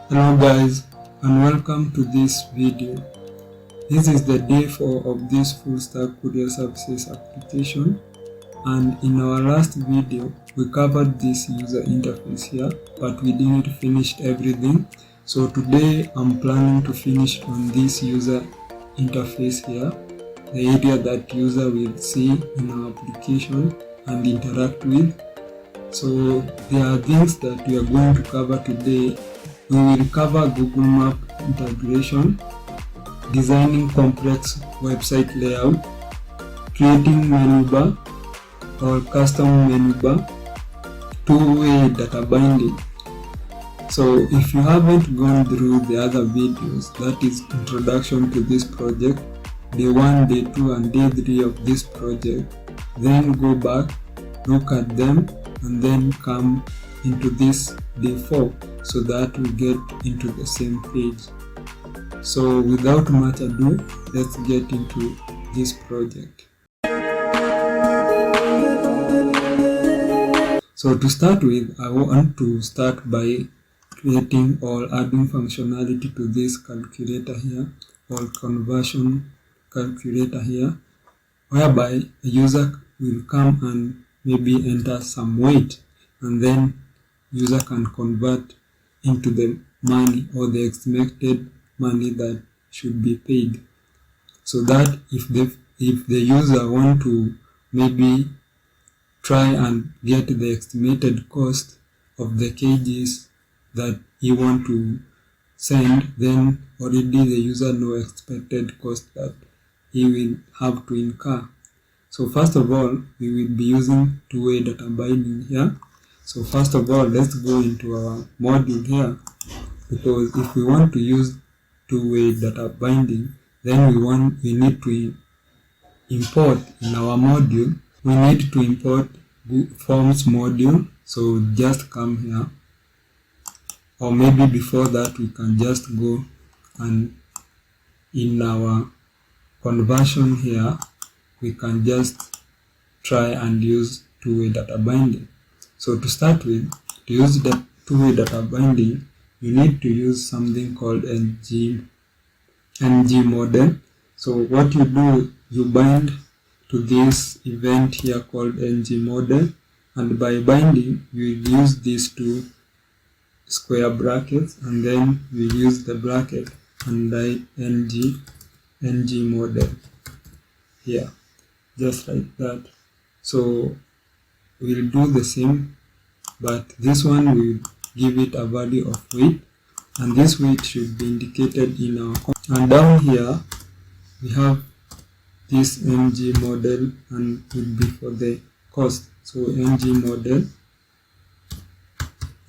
Hello guys, and welcome to this video. This is the day 4 of this full stack courier services application, and in our last video we covered this user interface here, but we didn't finish everything. So today I'm planning to finish on this user interface here, the area that user will see in our application and interact with. So there are things that we are going to cover today. We will cover Google Map integration, designing complex website layout, creating menubar or custom menubar, two-way data binding. So if you haven't gone through the other videos, that is introduction to this project, day 1, day 2 and day 3 of this project, then go back, look at them, and then come into this day 4 so that we get into the same page. So without much ado, let's get into this project. So to start with, I want to start by creating or adding functionality to this calculator here, or conversion calculator here, whereby a user will come and maybe enter some weight, and then user can convert into the money or the estimated money that should be paid. So that if the user want to maybe try and get the estimated cost of the kgs that he want to send, then already the user know expected cost that he will have to incur. So first of all, we will be using two-way data binding here. So first of all, let's go into our module here, because if we want to use two-way data binding, then we need to import in our module. We need to import forms module. So just come here, or maybe before that we can just go and in our conversion here we can just try and use two-way data binding. So to start with, to use the two-way data binding, you need to use something called ng model. So what you do, you bind to this event here called ng model, and by binding you use these two square brackets, and then we use the bracket and write ng model here, just like that. So we'll do the same, but this one will give it a value of weight, and this weight should be indicated in our and down here we have this ng model, and will be for the cost. So ng model,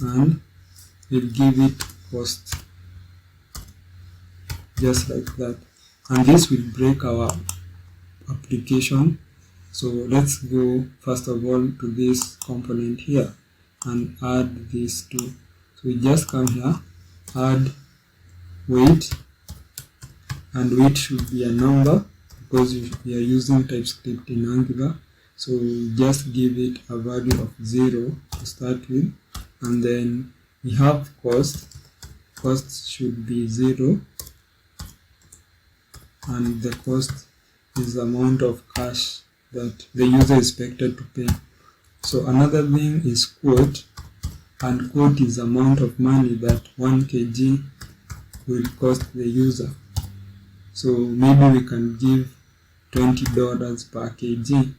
and we'll give it cost, just like that, and this will break our application. So let's go first of all to this component here and add these two. So we just come here, add weight, and weight should be a number because we are using TypeScript in Angular. So we just give it a value of 0 to start with, and then we have cost. Cost should be 0, and the cost is the amount of cash that the user is expected to pay. So another thing is quote, and quote is the amount of money that 1 kg will cost the user. So maybe we can give $20 per kg,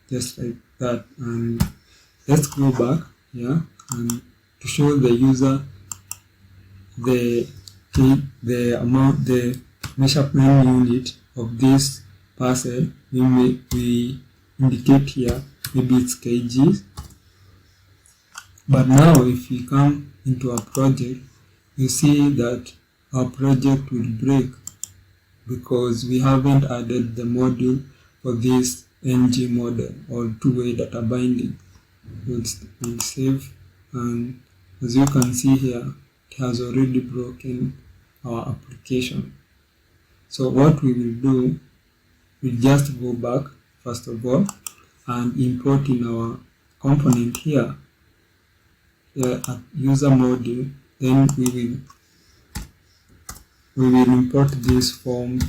just like that. And let's go back here and to show the user the measurement unit of this parcel, we indicate here, maybe it's kgs. But now if we come into our project, you see that our project will break because we haven't added the module for this ng model or two-way data binding. We'll save, and as you can see here, it has already broken our application. So what we will do, we just go back first of all and import in our component here at user module. Then we will we will import this forms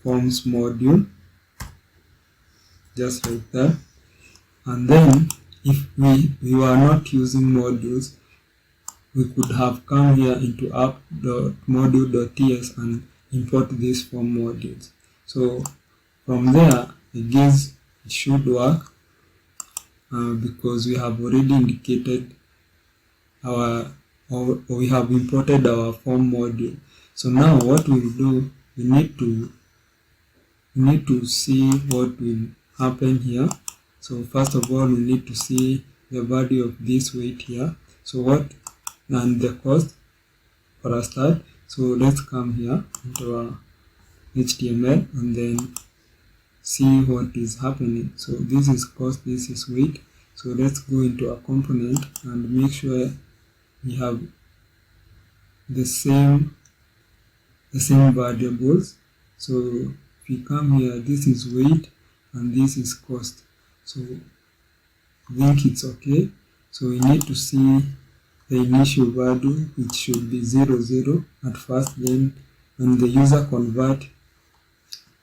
module, just like that. And then if we are not using modules, we could have come here into app.module.ts and import these form modules. So from there, I guess it should work because we have already indicated we have imported our form module. So now what we'll do, we need to see what will happen here. So first of all, we need to see the value of this weight here. So and the cost for a start. So let's come here into our HTML and then see what is happening. So this is cost, this is weight. So let's go into a component and make sure we have the same variables. So if we come here, this is weight and this is cost. So I think it's okay. So we need to see the initial value, which should be 00 at first. Then when the user convert,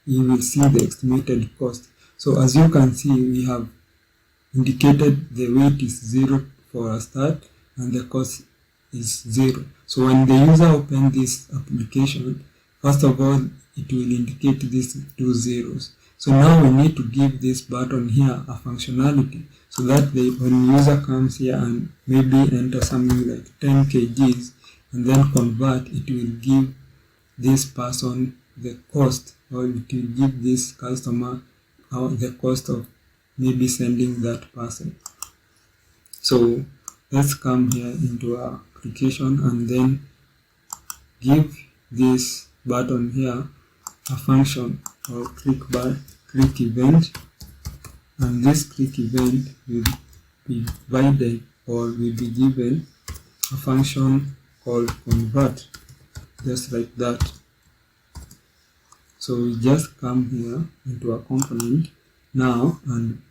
you will see the estimated cost. So as you can see, we have indicated the weight is 0 for a start and the cost is 0. So when the user opens this application, first of all, it will indicate these two zeros. So now we need to give this button here a functionality so that when the user comes here and maybe enter something like 10 kgs and then convert, it will give this person the cost, or it will give this customer the cost of maybe sending that person. So let's come here into our application and then give this button here a function or click event, and this click event will be divided or will be given a function called convert, just like that. So we just come here into a component now and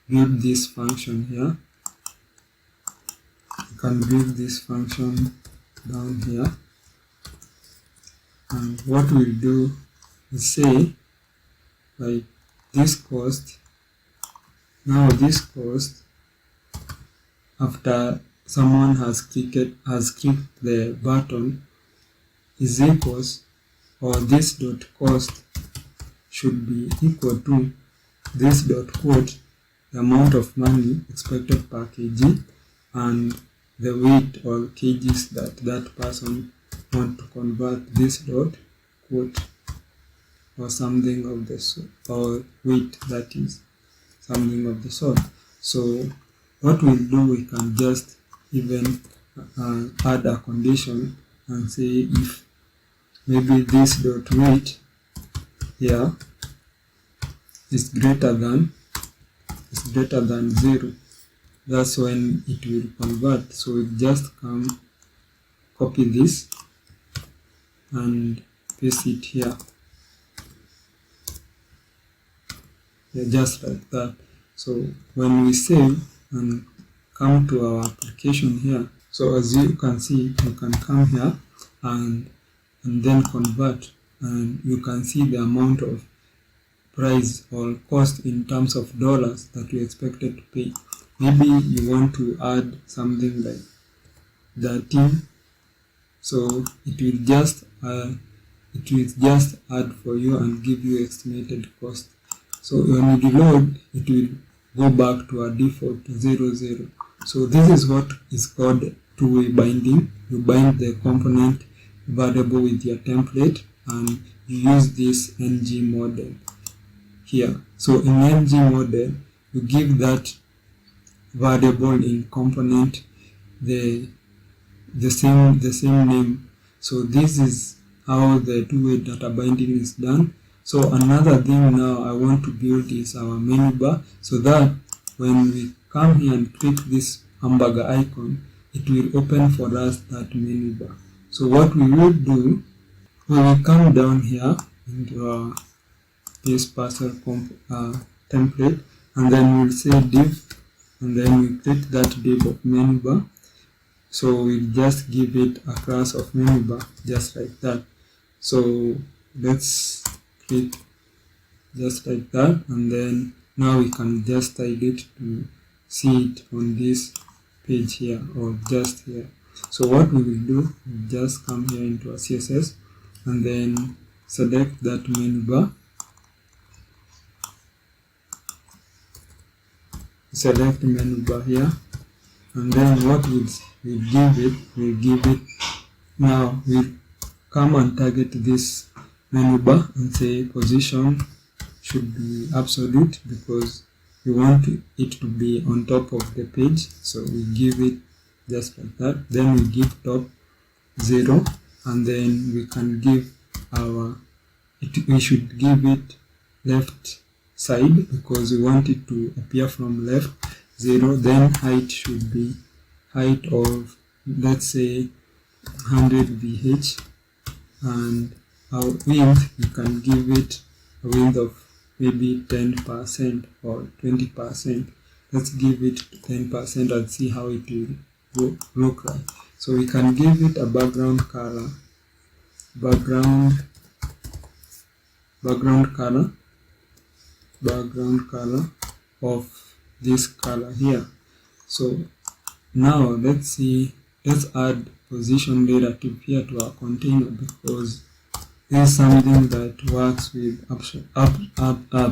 build this function here. You can build this function down here, and what we'll do is say like this cost. Now this cost, after someone has clicked the button, is equals, or this dot cost should be equal to this dot quote, the amount of money expected per kg, and the weight or kgs that person want to convert, this dot quote, or something of the sort, or weight, that is something of the sort. So what we'll do, we can just even add a condition and say if maybe this dot weight here is greater than 0, that's when it will convert. So we just come copy this and paste it here. Yeah, just like that. So when we save and come to our application here, so as you can see, you can come here and then convert, and you can see the amount of price or cost in terms of dollars that you expected to pay. Maybe you want to add something like 13, so it will just add for you and give you estimated cost. So when you reload, it will go back to a default 00. So this is what is called two-way binding. You bind the component variable with your template and you use this ng model here. So in ng model, you give that variable in component the same name. So this is how the two-way data binding is done. So another thing now I want to build is our menu bar, so that when we come here and click this hamburger icon, it will open for us that menu bar. So what we will do, we will come down here into our base parcel template, and then we'll say div, and then we click that div of menu bar. So we'll just give it a class of menubar, just like that. So let's click just like that, and then now we can just hide it to see it on this page here or just here. So what we will do, we'll just come here into our CSS and then select that menu bar, select the menu bar here, and then what we'll give it now, we'll come and target this menu bar and say position should be absolute because we want it to be on top of the page. So we give it just like that. Then we give top 0, and then we can give we should give it left side because we want it to appear from left, 0. Then height should be height of, let's say, 100 VH, and our width, you can give it a width of maybe 10% or 20%. Let's give it 10% and see how it will look like. So we can give it a background color of this color here. So now let's add position relative here to our container, because this is something that works with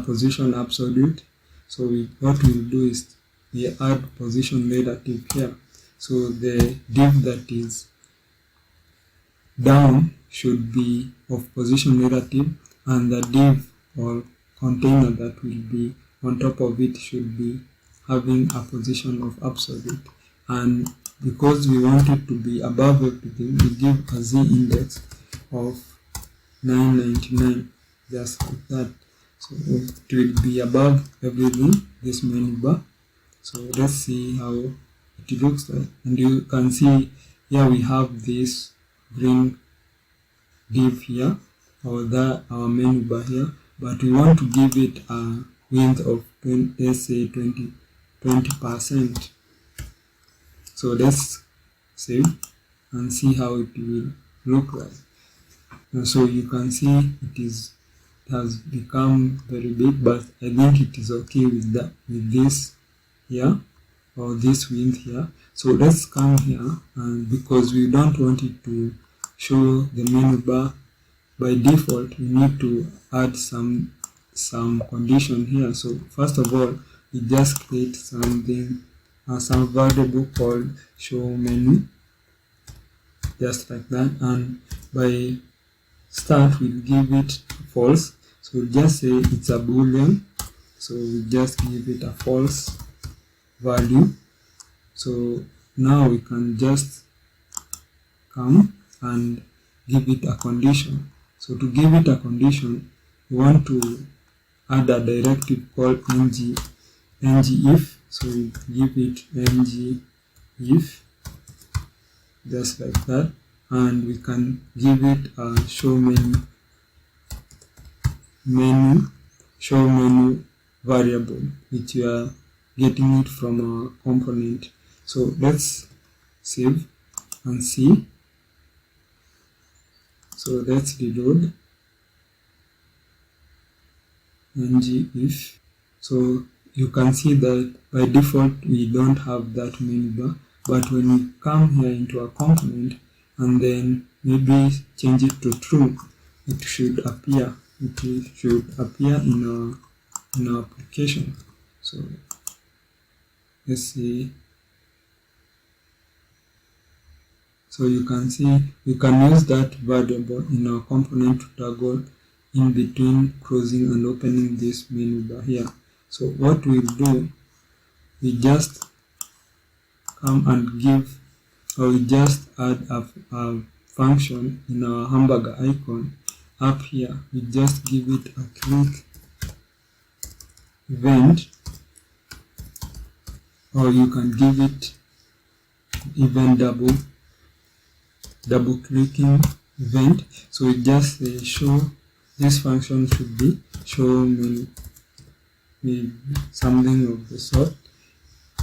position absolute. So what we'll do is we add position relative here. So the div that is down should be of position relative, and the div or container that will be on top of it should be having a position of absolute. And because we want it to be above everything, we give a z index of 999, just like that. So it will be above everything, this menu bar. So let's see how it looks like. And you can see here we have this green div here, or our menu bar here, but we want to give it a width of 20, let's say 20%. So let's save and see how it will look like. So you can see it has become very big, but I think it is okay with this here, or this width here. So let's come here, and because we don't want it to show the menu bar by default, we need to add some condition here. So first of all, we just create some variable called show menu, just like that, and by start we'll give it false. So we'll just say it's a boolean, so we just give it a false value. So now we can just come and give it a condition. So to give it a condition, we want to add a directive called ng if. So we give it ng if, just like that, and we can give it a show menu variable, which we are getting it from our component. So let's save and see. So let's reload ng if. So you can see that by default we don't have that menu bar, but when we come here into a component and then maybe change it to true, it should appear. It should appear in our application. So let's see. So you can see we can use that variable in our component to toggle in between closing and opening this menu bar here. So what we'll do, we just come and give, or we just add a function in our hamburger icon up here. We just give it a click event, or you can give it even double clicking event. So we just say show, this function should be show menu, maybe something of the sort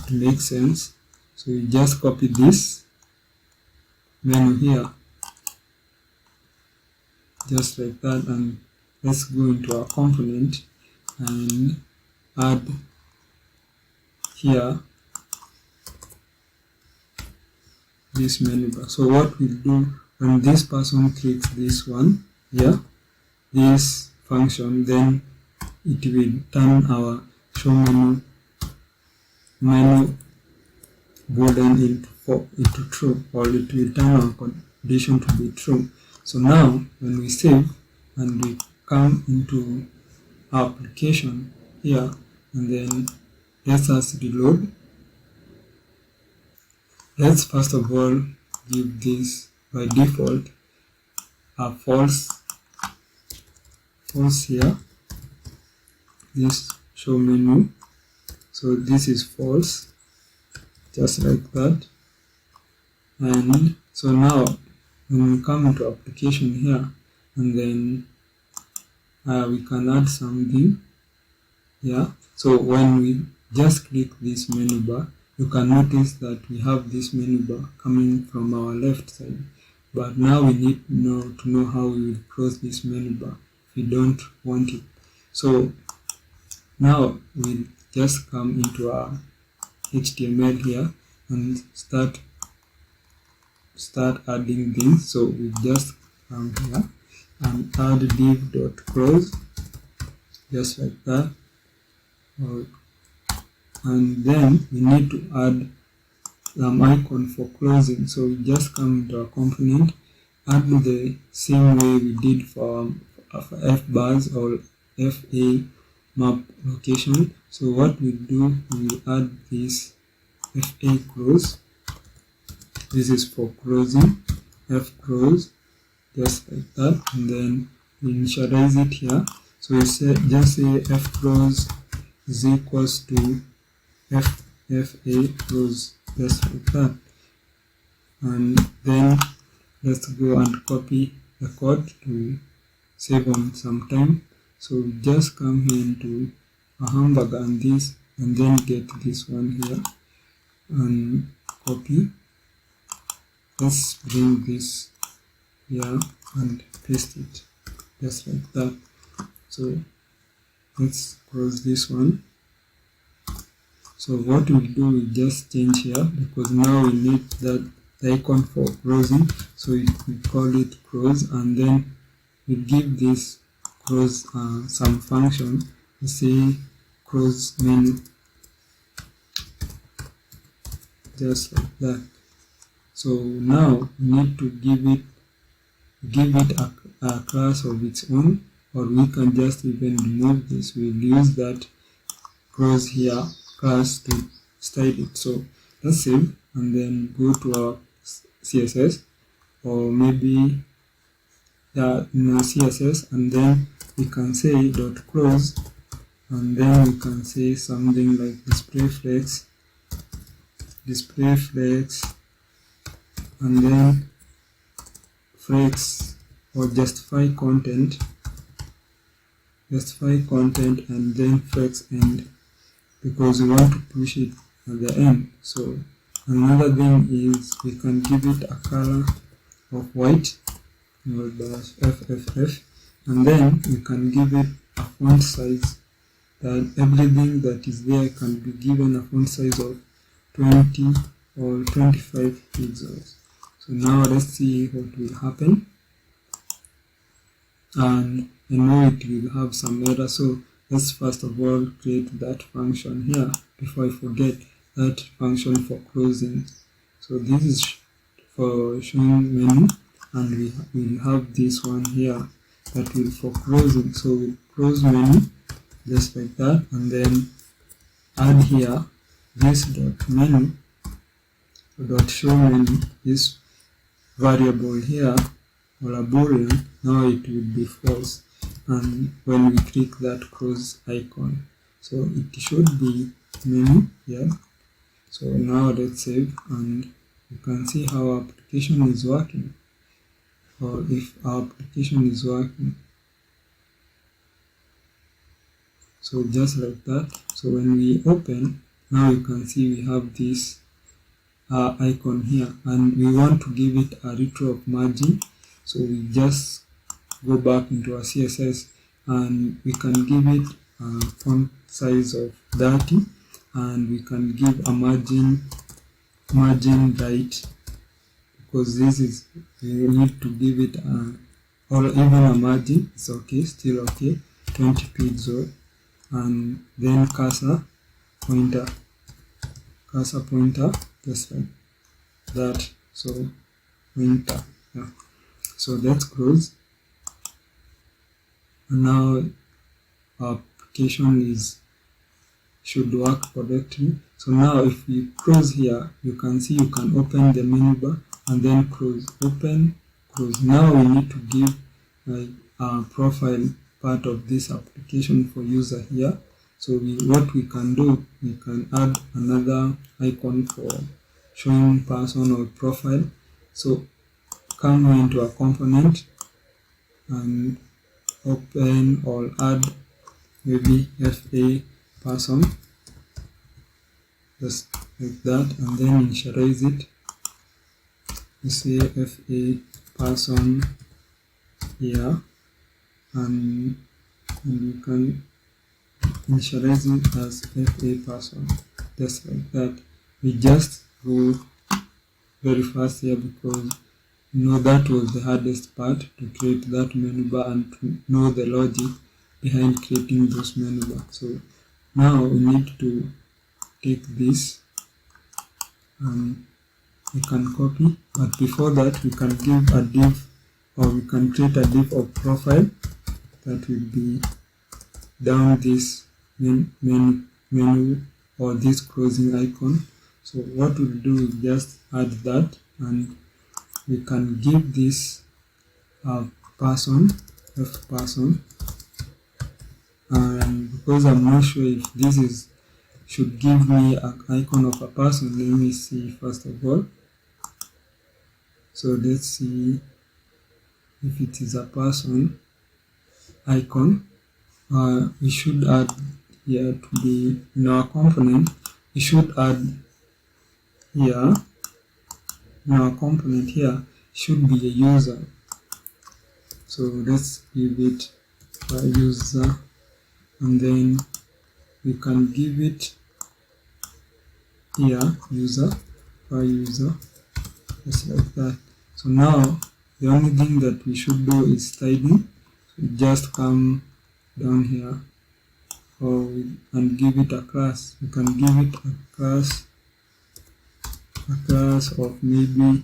to make sense. So we just copy this menu here, just like that. And let's go into our component and add here this menu bar. So what we'll do when this person clicks this one here, this function, then it will turn our show menu button into true, or it will turn our condition to be true. So now when we save and we come into our application here, and then let us reload. Let's first of all give this by default a false here, this show menu. So this is false, just like that. And so now when we come into application here, and then we can add something here. So when we just click this menu bar, you can notice that we have this menu bar coming from our left side. But now we need to know how we will close this menu bar if we don't want it. So now we'll just come into our HTML here and start adding things. So we just come here and add div.close, just like that. And then we need to add an icon for closing. So we just come into our component, add the same way we did for fbars or fa map location. So what we do, we add this fa close. This is for closing, f close, just like that, and then we initialize it here. So we just say f close is equals to fa close, just like that. And then let's go and copy the code to save on some time. So we just come here into a hamburger and this, and then get this one here and copy. Let's bring this here and paste it, just like that. So let's close this one. So what we do, we just change here, because now we need that the icon for closing. So we call it close, and then we give this close some function. We say close menu, just like that. So now we need to give it a class of its own, or we can just even remove this. We'll use that close here class to style it. So let's save and then go to our CSS, or maybe in our CSS, and then we can say dot close, and then we can say something like display flex, and then flex or justify content, and then flex end, because we want to push it at the end. So another thing is we can give it a color of white, or dash FFF, and then we can give it a font size, that everything that is there can be given a font size of 20 or 25 pixels. So now let's see what will happen. And I know it will have some error, so let's first of all create that function here before I forget, that function for closing. So this is for showing menu, and we will have this one here that will for closing. So we'll close menu, just like that, and then add here this dot menu dot show menu, this variable here, or a boolean. Now it will be false, and when we click that close icon, so it should be menu here. So now let's save, and you can see how our application is working, or if our application is working. So just like that. So when we open, now you can see we have this icon here, and we want to give it a retro of margin. So we just go back into our CSS and we can give it a font size of 30, and we can give a margin right, because this is, we need to give it or even a margin, it's okay, still okay, 20 pixel, and then cursor pointer just like that. So pointer, yeah. So let's close, and now our application should work correctly. So now if we close here, you can see you can open the menu bar and then close, open, close. Now we need to give a profile part of this application for user here. So what we can do, we can add another icon for showing person or profile. So come into a component and open or add maybe FA person, just like that, and then initialize it. We say FA person here, and we can initialize it as FA person, just like that. We just go very fast here because that was the hardest part, to create that menu bar and to know the logic behind creating those menu bar. So now we need to take this and we can copy, but before that we can give a div, or we can create a div of profile that will be down this menu or this closing icon. So what we'll do is just add that, and we can give this person, F person, and because I'm not sure if this should give me an icon of a person, let me see first of all. So let's see if it is a person icon. We should add here to be in our component. We should add here in our component here should be a user. So let's give it a user, and then we can give it here user, just like that. So now the only thing that we should do is tidying. So just come down here and give it a class. We can give it a class of maybe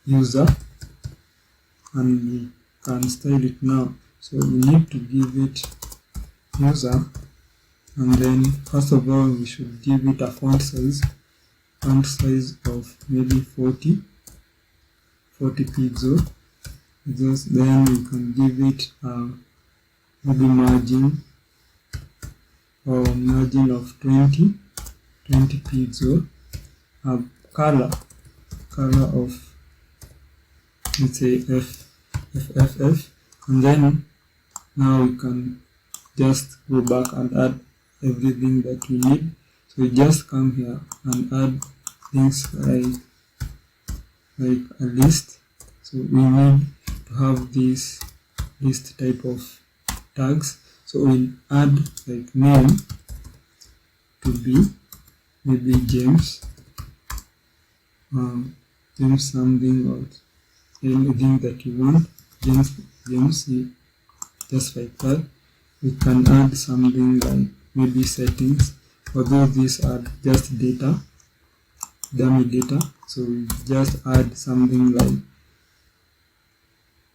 user, and we can style it now. So we need to give it user, and then first of all we should give it a font size of maybe 40 pixel. Then we can give it maybe margin of 20 pixel. Color of, let's say FFF, and then now we can just go back and add everything that we need. So we just come here and add things like a list. So we need to have this list type of tags. So we'll add like name to be maybe James something, or anything that you want, James, just like that. We can add something like maybe settings, although these are just dummy data. So we just add something like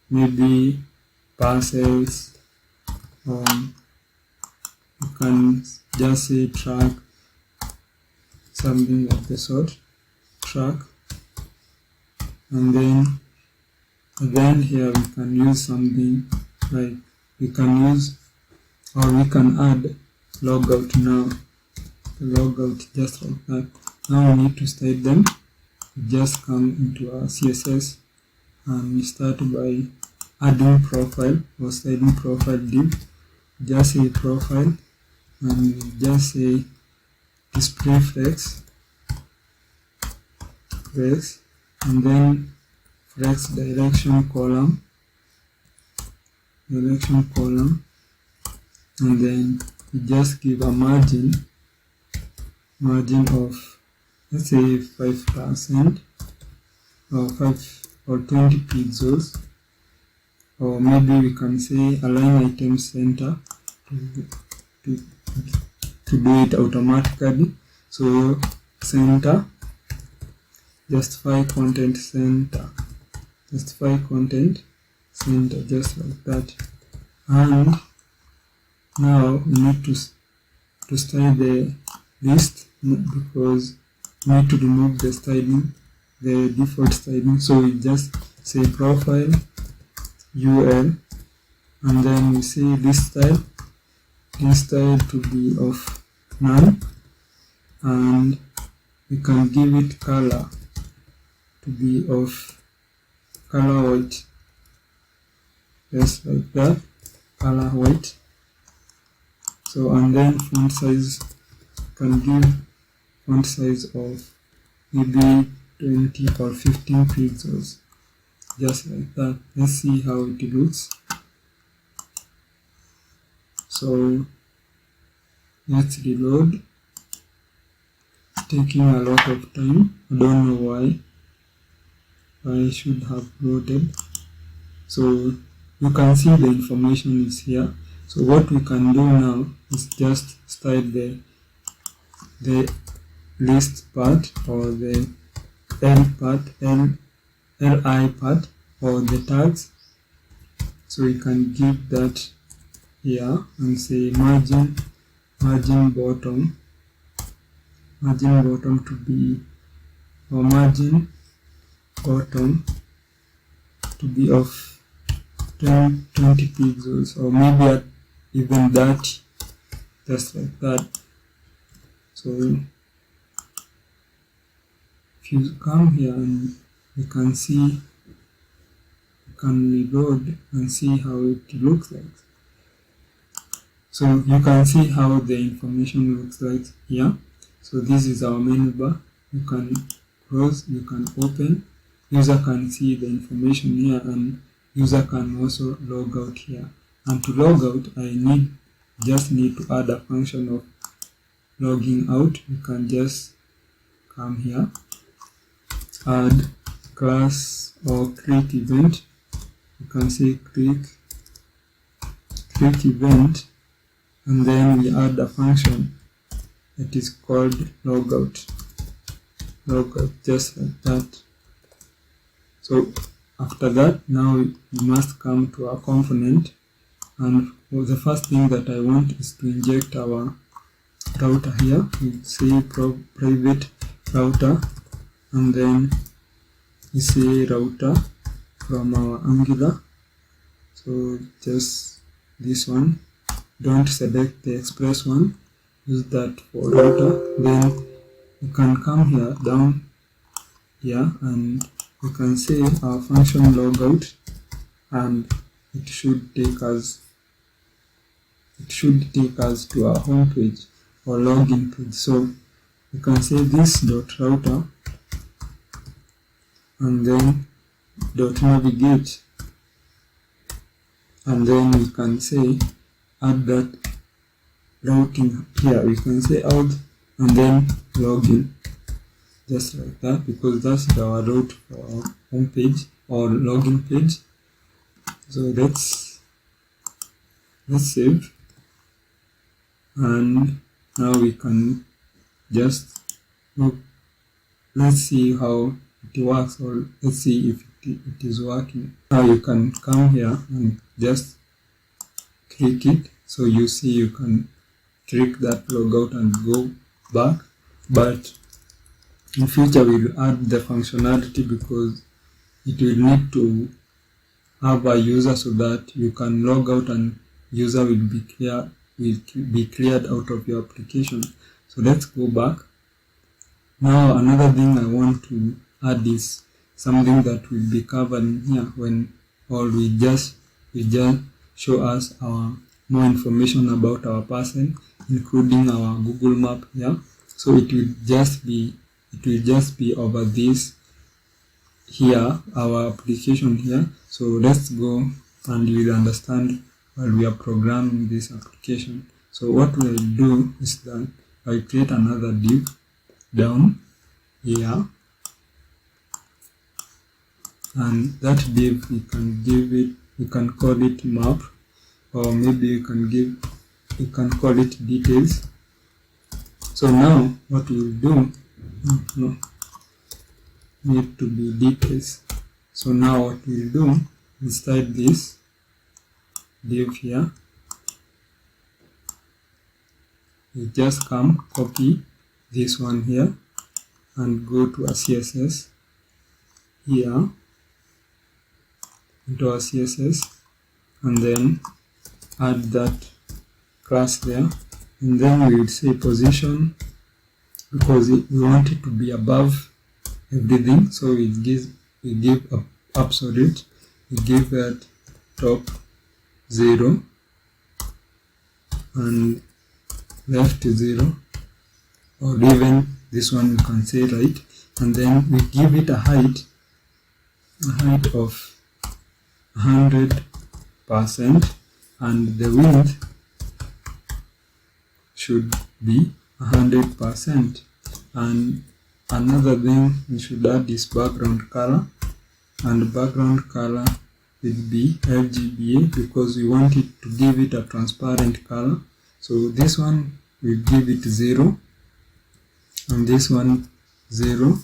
maybe parcels, or you can just say track, something of the sort, track. And then again here we can use something like we can add logout now, logout, just like that. Now we need to style them. We just come into our CSS and we start by adding profile or styling profile div. Just say profile, and we just say display flex, press, and then press direction column, and then we just give a margin of, let's say 5% or 5 or 20 pixels, or maybe we can say align item center to do it automatically. So center, justify content center, just like that. And now we need to style the list, because we need to remove the styling, the default styling. So we just say profile UL, and then we say list style to be of none, and we can give it color to be of color white, just like that, color white. So, and then font size, can give font size of maybe 20 or 15 pixels, just like that. Let's see how it looks. So let's reload. It's taking a lot of time. I don't know why. I should have loaded. So you can see the information is here. So what we can do now is just style the list part, or the L part, LI part, or the tags. So we can give that here and say margin bottom to be, or margin bottom to be of 20 pixels, or maybe even 30, just like that. So if you come here, and you can see, you can reload and see how it looks like. So you can see how the information looks like here. So this is our menu bar. You can close, you can open. User can see the information here, and user can also log out here. And to log out, I just need to add a function of logging out. You can just come here, add class or create event. You can say create event, and then we add a function that is called logout, just like that. So after that, now we must come to our component, and the first thing that I want is to inject our router here. We say private router, and then we say router from our Angular. So just this one, don't select the express one, use that for router. Then you can come here, down here, and we can say our function logout, and it should take us to our home page or login page. So we can say this dot router, and then dot navigate, and then we can say add that routing here. We can say out and then login, just like that, because that's our route for our home page or login page. So let's save, and now we can just look. Let's see how it works, or let's see if it is working. Now you can come here and just click it. So you see, you can click that logout and go back, but in future we'll add the functionality, because it will need to have a user so that you can log out and user will be cleared out of your application. So let's go back. Now another thing I want to add is something that will be covered in here when, or we just show us our more information about our person, including our Google map here. So it will just be over this here our application here. So let's go and you'll understand while we are programming this application. So what we'll do is that I create another div down here, and that div you can call it map, or maybe you can call it details. So now what we'll do, need to be details. So now what we'll do, inside this div here, we just come copy this one here and go to a CSS here, into our CSS, and then add that class there, and then we will say position, because we want it to be above everything. So we give absolute, we give that top 0 and left 0, or even this one we can say right, and then we give it a height of 100%, and the width should be 100%. And another thing we should add is background color, and background color will be RGBA, because we want it to give it a transparent color. So this one will give it 0, and this one 0,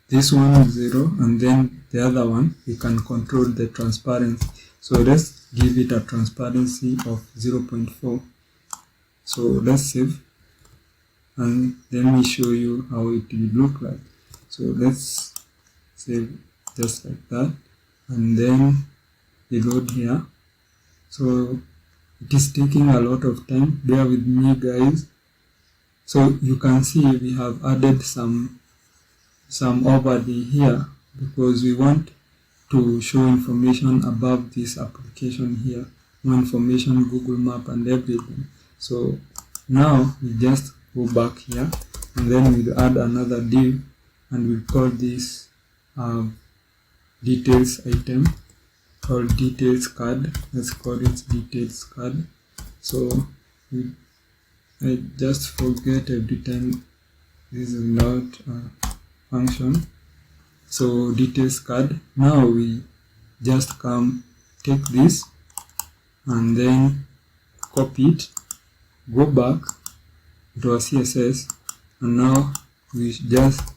this one 0, and then the other one we can control the transparency. So let's give it a transparency of 0.4. So let's save, and let me show you how it will look like. So let's save just like that, and then reload here. So it is taking a lot of time, bear with me guys. So you can see we have added some overlay here, because we want to show information above this application here, more information, Google Map and everything. So now we just go back here, and then we'll add another div, and we'll call this details item, or details card. Let's call it details card. So I just forget every time this is not a function. So details card. Now we just come take this and then copy it, go back to our CSS, and now you just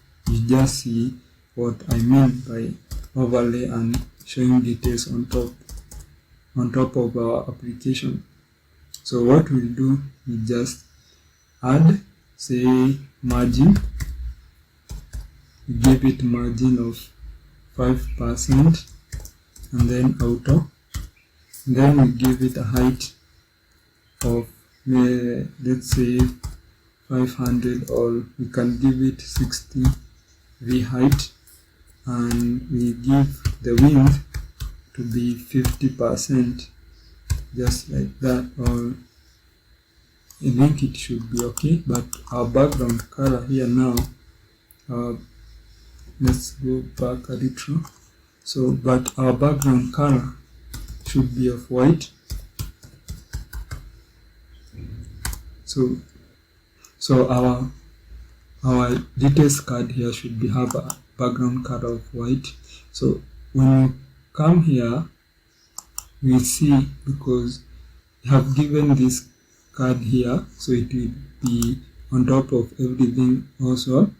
see what I mean by overlay and showing details on top of our application. So what we'll do, we just add, say, margin. We give it margin of 5%, and then auto. Then we give it a height of, let's say, 500, or we can give it 60 v height, and we give the width to be 50%, just like that. Or I think it should be okay. But our background color here now, let's go back a little. So but our background color should be of white. So our details card here should have a background color of white. So when you come here, we see, because we have given this card here, so it will be on top of everything also.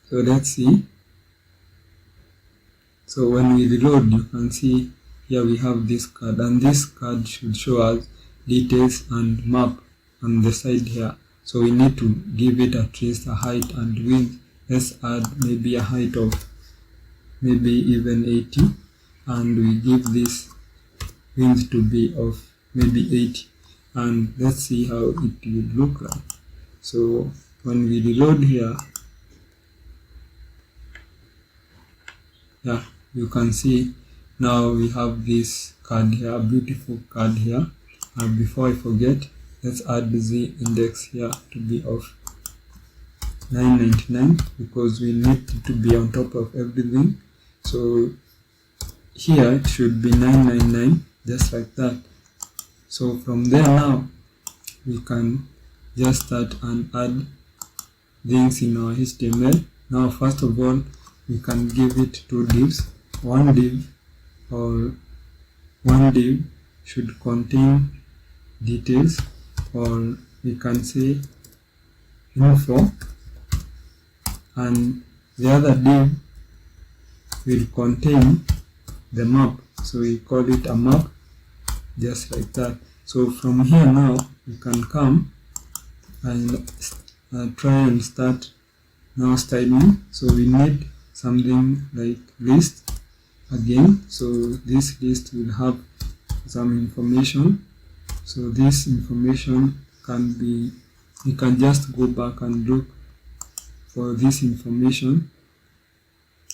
So let's see. So when we reload, you can see here we have this card, and this card should show us details and map on the side here. So we need to give it at least a height and width. Let's add maybe a height of maybe even 80, and we give this width to be of maybe 80, and let's see how it will look like. So when we reload here, yeah, you can see now we have this card here, a beautiful card here. And before I forget, let's add the index here to be of 999 because we need to be on top of everything. So here it should be 999, just like that. So from there now we can just start and add things in our HTML. Now first of all, we can give it two divs. One div should contain details, or we can say info, and the other div will contain the map, so we call it a map, just like that. So from here now we can come and try and start now styling. So we need something like list again. So this list will have some information. So this information can be, you can just go back and look for this information.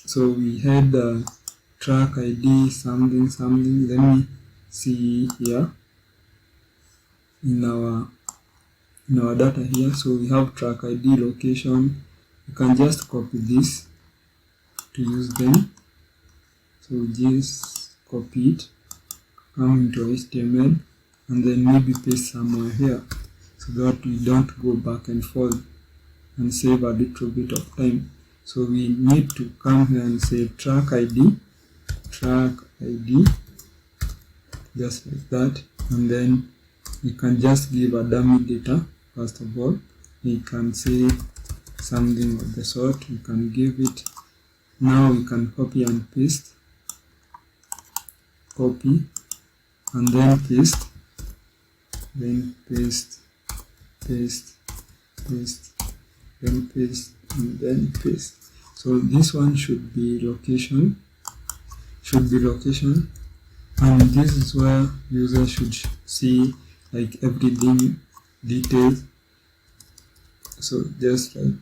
So we had track ID something. Let me see here in our data here. So we have track ID, location. You can just copy this to use them. So just copy it, come into HTML, and then maybe paste somewhere here so that we don't go back and forth and save a little bit of time. So we need to come here and say track ID, just like that, and then we can just give a dummy data. First of all, we can say something of the sort. We can give it. Now we can copy and paste, copy and then paste, then paste, then paste, and then paste. So this one should be location, and this is where user should see like everything details. So just like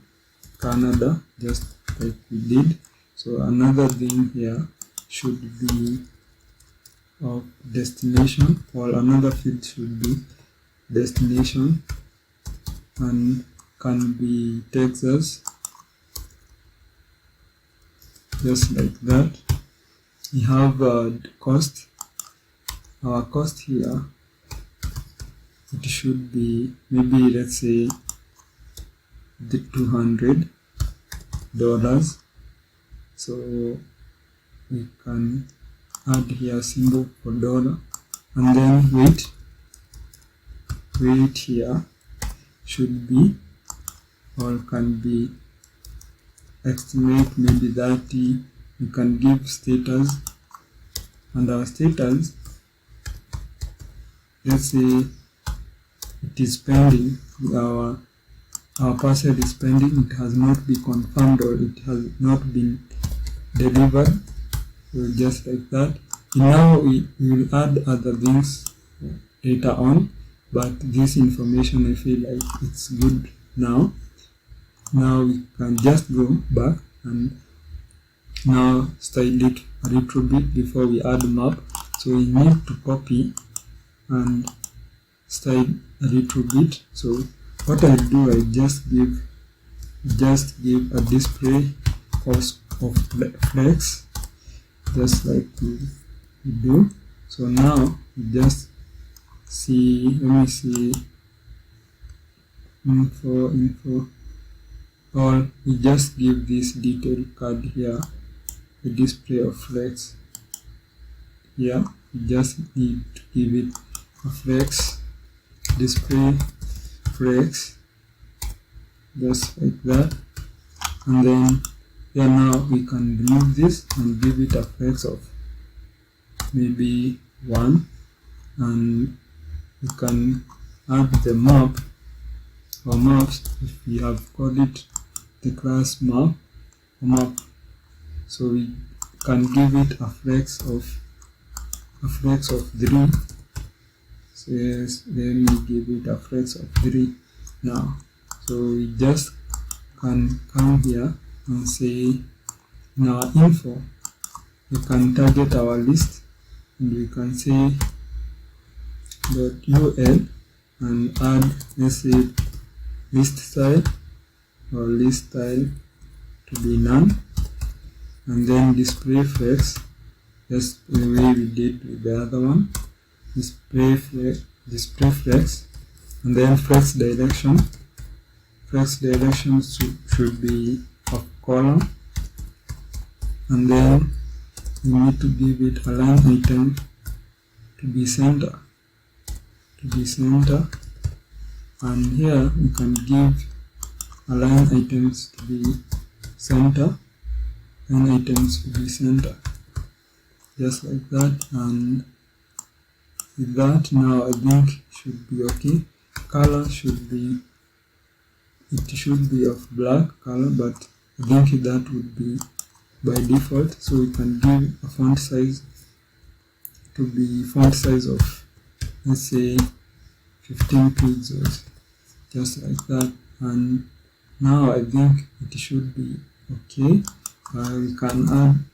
Canada, just like we did. So another thing here should be of destination, or another field should be destination, and can be Texas, just like that. We have cost. Our cost here, it should be maybe, let's say, the $200. So we can add here a symbol for dollar, and then weight here should be, or can be estimate, maybe 30. You can give status, and our status, let's say it is pending. Our parcel is pending, it has not been confirmed, or it has not been delivered. So just like that. Now we will add other things later on, but this information I feel like it's good now. Now we can just go back and now style it a little bit before we add map. So we need to copy and style a little bit. So what I do, I just give a display of flex, just like we do. So now we just see, let me see, info, or we just give this detail card here, the display of flex here. We just need to give it a flex, display flex, just like that. And then here now we can remove this and give it a flex of maybe 1, and we can add the map or maps if we have called it the class map or map. So we can give it a flex of 3. So yes, then we give it a flex of 3 now. So we just can come here and say in our info we can target our list, and we can say .ul and add, let's say, list style, or list style to be none, and then display flex, just the way we did with the other one. Display flex, and then flex direction. Flex direction should be of column, and then we need to give it align item to be center, and here we can give align items to be center and items to be center, just like that. And with that, now I think should be okay. Color should be of black color, but I think that would be by default. So we can give a font size to be font size of, let's say, 15 pixels, just like that. And now I think it should be okay. We can add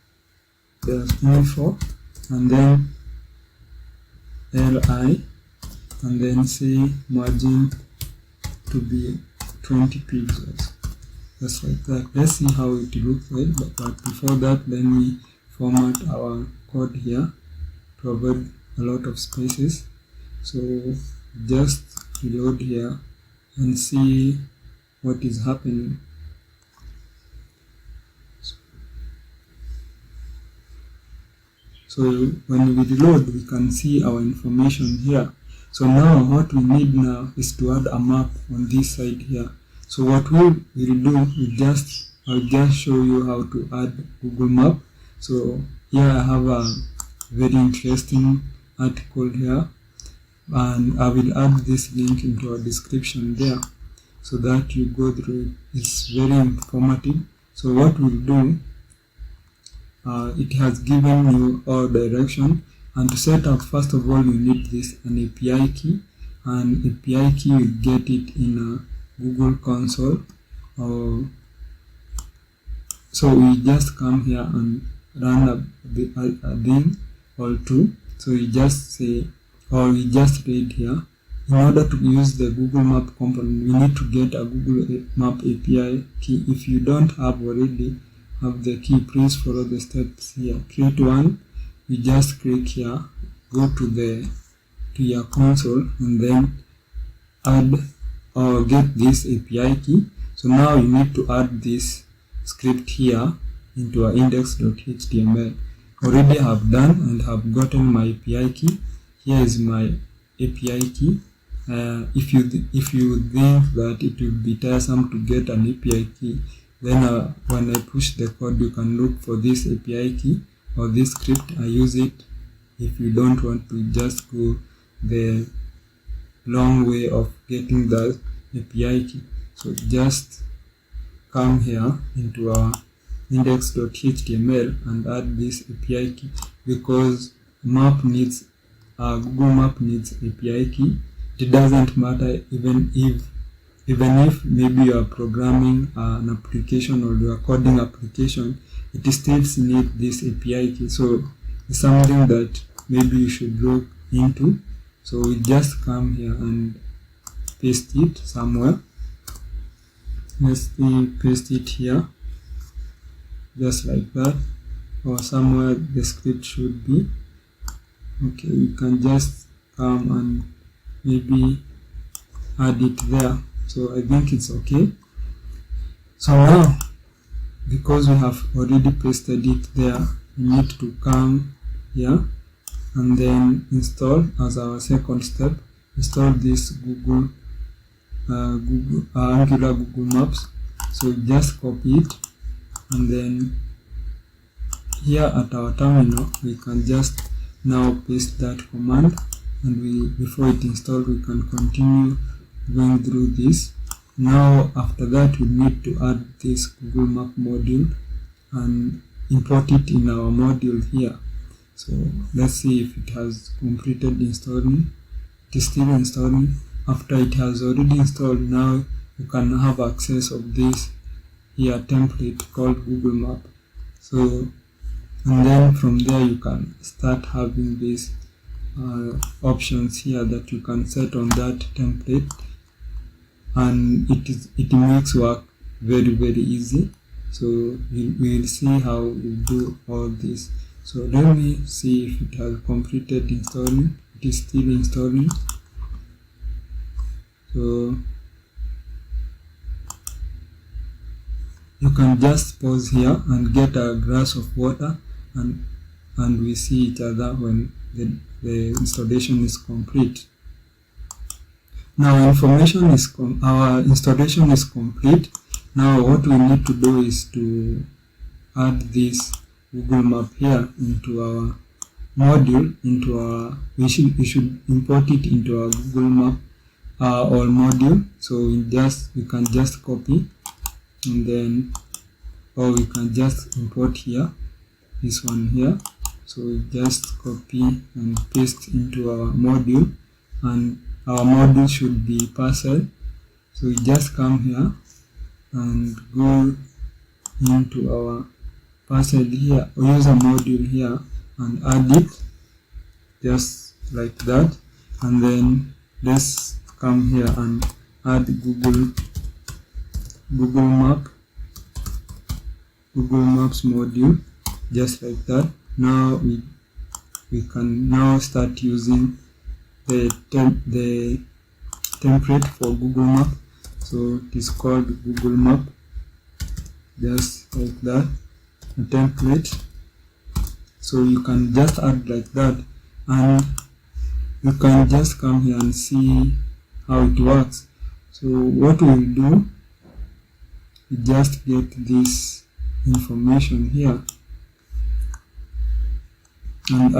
the info and then li, and then say margin to be 20 pixels, just like that. Let's see how it looks like, but before that, let me format our code here to avoid a lot of spaces. So just reload here and see what is happening. So when we reload, we can see our information here. So now what we need now is to add a map on this side here. So what we will do, I'll just show you how to add Google Map. So here I have a very interesting article here, and I will add this link into our description there so that you go through it. It's very informative. So what we'll do, it has given you all direction, and to set up, first of all, you need an API key, and API key you get it in a Google console. So we just come here and run a thing or two. So we just say, or we just read here, in order to use the Google Map component, we need to get a Google Map API key. If you don't already have the key, please follow the steps here. Create one. You just click here, go to your console, and then add or get this API key. So now you need to add this script here into our index.html. Already have done and have gotten my API key. Here is my API key. If you think that it will be tiresome to get an API key, then when I push the code, you can look for this API key or this script. I use it if you don't want to just go the long way of getting the API key. So just come here into our index.html and add this API key, because Google Map needs API key. It doesn't matter even if maybe you are programming an application or you are coding application, it still needs this API key. So it's something that maybe you should look into. So we just come here and paste it somewhere. Let's paste it here, just like that, or somewhere the script should be. Okay, you can just come and maybe add it there. So I think it's okay. So now, because we have already pasted it there, we need to come here and then install as our second step. Install this Angular Google Maps. So just copy it, and then here at our terminal we can just now paste that command, and before it installs we can continue going through this. Now after that we need to add this Google Map module and import it in our module here. So let's see if it has completed installing. It is still installing. After it has already installed, now you can have access of this here template called Google Map. So, and then from there you can start having these options here that you can set on that template, and it makes work very easy. So we will see how we do all this. So let me see if it has completed installing. It is still installing. So you can just pause here and get a glass of water, and we see each other when the installation is complete. Now our installation is complete. Now what we need to do is to add this Google Map here into our module, we should import it into our Google Map or module. So we can just copy, and then, or we can just import here, this one here. So we just copy and paste into our module, and our module should be parcel. So we just come here and go into our parcel here, or use a module here and add it just like that. And then let's come here and add Google Maps module just like that. Now we can now start using the template for Google Map. So it is called Google Map, just like that, a template. So you can just add like that, and you can just come here and see how it works. So what we'll do, we just get this information here and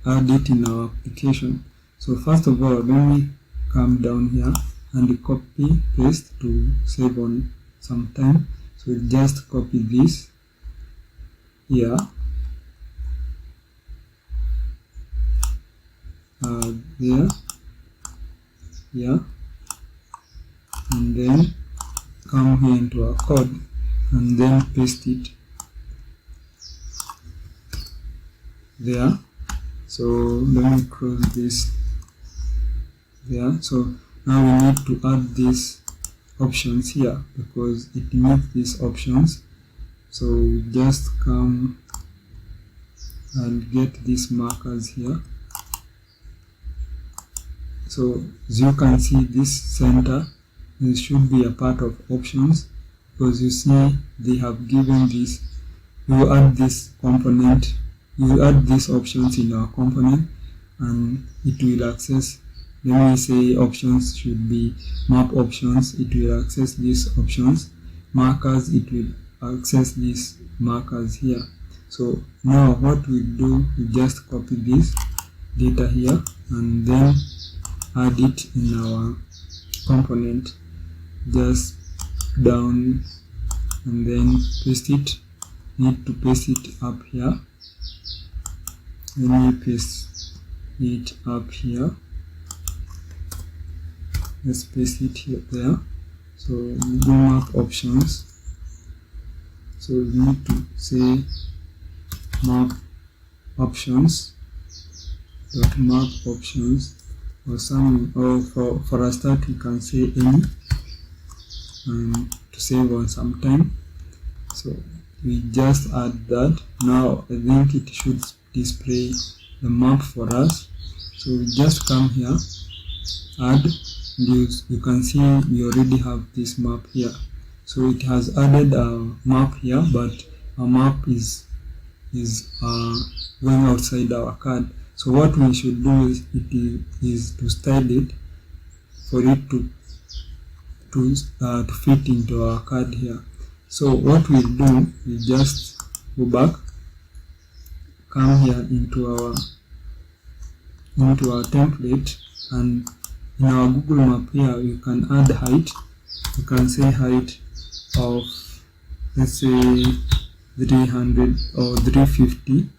add it in our application. So first of all, let me come down here and copy paste to save on some time. So we'll just copy this here, there, here, and then come here into our code and then paste it there. So let me close this there. So now we need to add these options here because it needs these options. So we just come and get these markers here. So as you can see, this center, this should be a part of options, because you see they have given this. You add this component, you add these options in our component, and it will access, let me say options should be map options, it will access these options. Markers, it will access these markers here. So now what we do, we just copy this data here and then add it in our component, just down, and then paste it. Need to paste it up here. Let me paste it up here. Let's paste it here, there. So Google Map options. So we need to say map options dot map options, or some, or for a start we can say any, and to save on some time. So we just add that. Now I think it should display the map for us. So we just come here, add, you can see we already have this map here. So it has added a map here, but our map is going outside our card. So what we should do is to style it for it to fit into our card here. So what we'll do, we just go back, come here into our template, and in our Google Map here you can add height. You can say height of, let's say 300 or 350.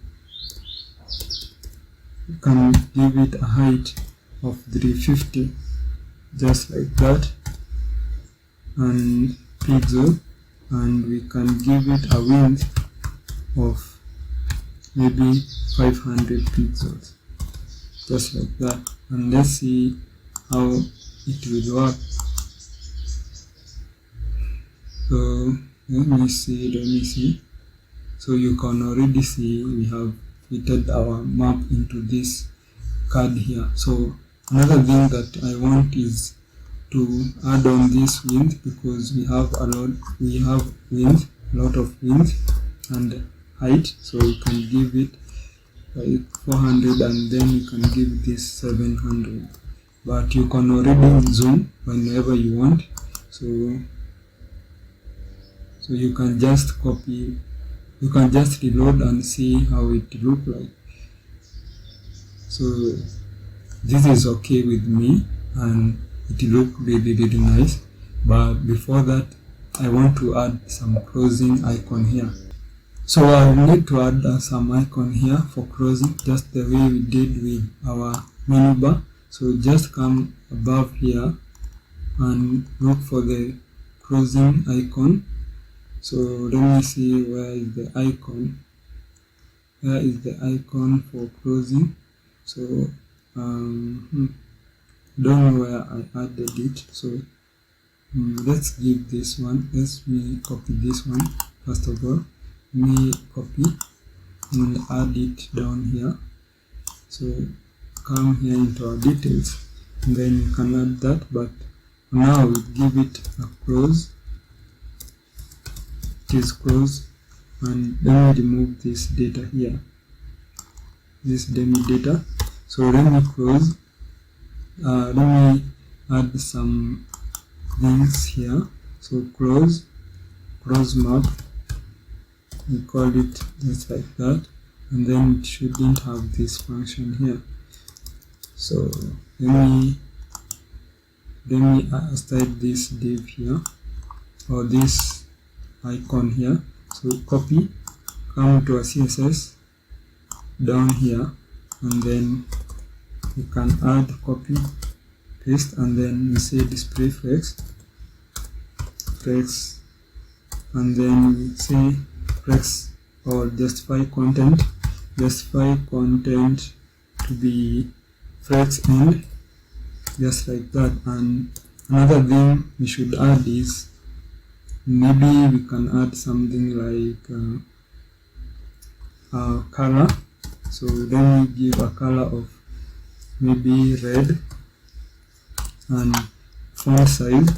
You can give it a height of 350, just like that, and pixel, and we can give it a width of maybe 500 pixels, just like that. And let's see how it will work. So let me see. So you can already see we have fitted our map into this card here. So another thing that I want is to add on this width, because we have a lot of width and height, so we can give it like 400 and then you can give this 700, but you can already zoom whenever you want, so you can just copy, you can just reload and see how it look like. So this is okay with me and it look really nice, but before that I want to add some closing icon here. So I will need to add some icon here for closing, just the way we did with our menu bar. So just come above here and look for the closing icon. So let me see, where is the icon? Where is the icon for closing? So don't know where I added it. So let's give this one. Let me copy this one first of all. Me copy and add it down here. So come here into our details and then you can add that, but now we give it a close. It is closed, and let me remove this data here, this demo data. So let me close. Let me add some things here. So close map, we call it just like that, and then it shouldn't have this function here. So let me start this div here, or this icon here. So copy, come to a CSS down here, and then you can add, copy, paste, and then you say display flex, and then you say flex or justify content to be flex end, just like that. And another thing we should add is, maybe we can add something like color. So then we give a color of maybe red, and font size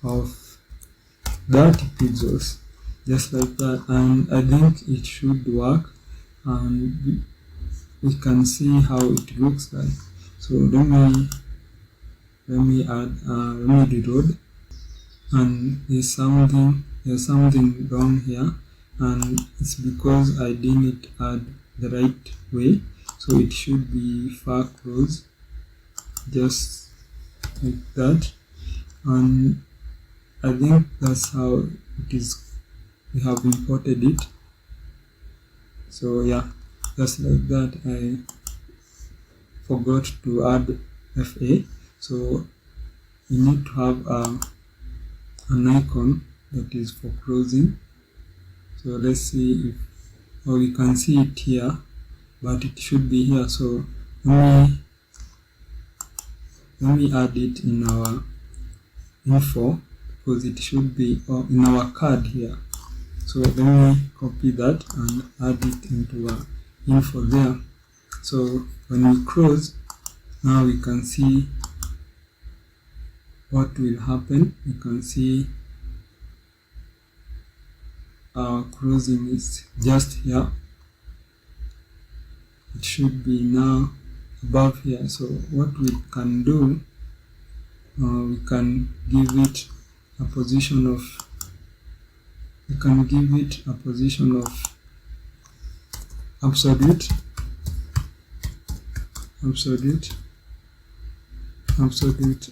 of 30 pixels, just like that. And I think it should work, and we can see how it looks like. So let me reload, and there's something wrong here, and it's because I didn't add the right way. So it should be far close, just like that. And I think that's how it is, we have imported it. So yeah, just like that. I forgot to add FA, so you need to have an icon that is for closing. So let's see if, or we can see it here, but it should be here. So let me add it in our info, because it should be in our card here. So let me copy that and add it into our info there. So when we close, now we can see what will happen. You can see our closing is just here. It should be now above here. So what we can do, we can give it a position of, absolute,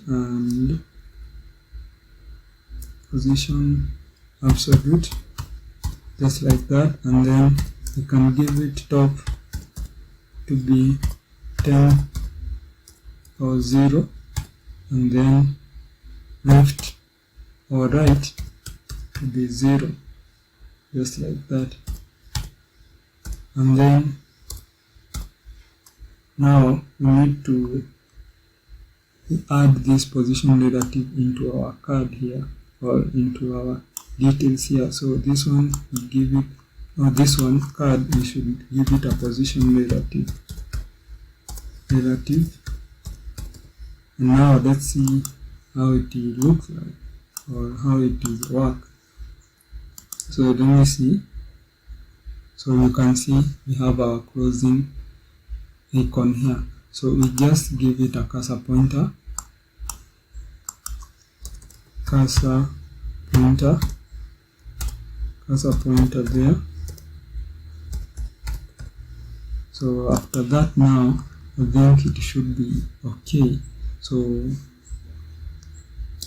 and position absolute, just like that. And then you can give it top to be 10 or 0, and then left or right to be 0, just like that. And then now we need to add this position relative into our card here. or into our details here. So this one we give it, or this one card, we should give it a position relative. And now let's see how it looks like, or how it is work. So let me see. So you can see we have our closing icon here. So we just give it a cursor pointer there. So after that, now I think it should be okay. So